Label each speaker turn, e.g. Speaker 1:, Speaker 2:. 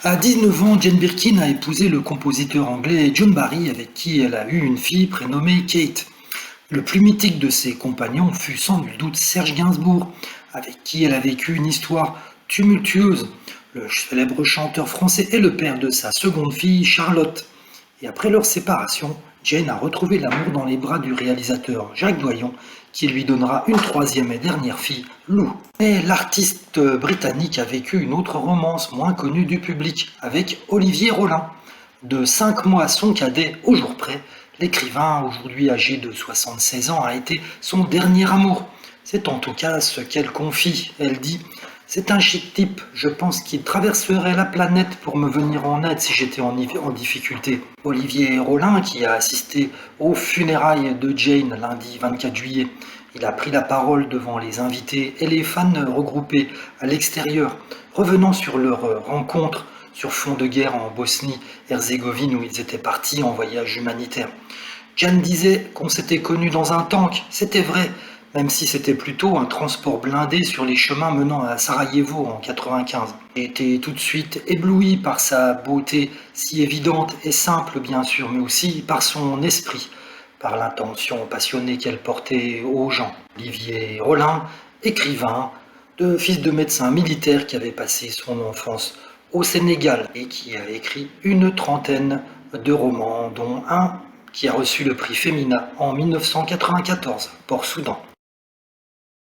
Speaker 1: À 19 ans, Jane Birkin a épousé le compositeur anglais John Barry, avec qui elle a eu une fille prénommée Kate. Le plus mythique de ses compagnons fut sans nul doute Serge Gainsbourg, avec qui elle a vécu une histoire tumultueuse. Le célèbre chanteur français est le père de sa seconde fille, Charlotte. Et après leur séparation, Jane a retrouvé l'amour dans les bras du réalisateur Jacques Doyon, qui lui donnera une troisième et dernière fille, Lou. Mais l'artiste britannique a vécu une autre romance moins connue du public, avec Olivier Rollin. De 5 mois son cadet au jour près, l'écrivain, aujourd'hui âgé de 76 ans, a été son dernier amour. C'est en tout cas ce qu'elle confie. Elle dit: c'est un chic type, je pense qu'il traverserait la planète pour me venir en aide si j'étais en difficulté. Olivier Rollin, qui a assisté aux funérailles de Jane lundi 24 juillet, il a pris la parole devant les invités et les fans regroupés à l'extérieur, revenant sur leur rencontre sur fond de guerre en Bosnie-Herzégovine où ils étaient partis en voyage humanitaire. Jane disait qu'on s'était connus dans un tank, c'était vrai, même si c'était plutôt un transport blindé sur les chemins menant à Sarajevo en 95. J'ai été tout de suite ébloui par sa beauté si évidente et simple bien sûr, mais aussi par son esprit, par l'intention passionnée qu'elle portait aux gens. Olivier Rollin, écrivain, fils de médecin militaire qui avait passé son enfance au Sénégal et qui a écrit une trentaine de romans, dont un qui a reçu le prix Femina en 1994, Port-Soudan.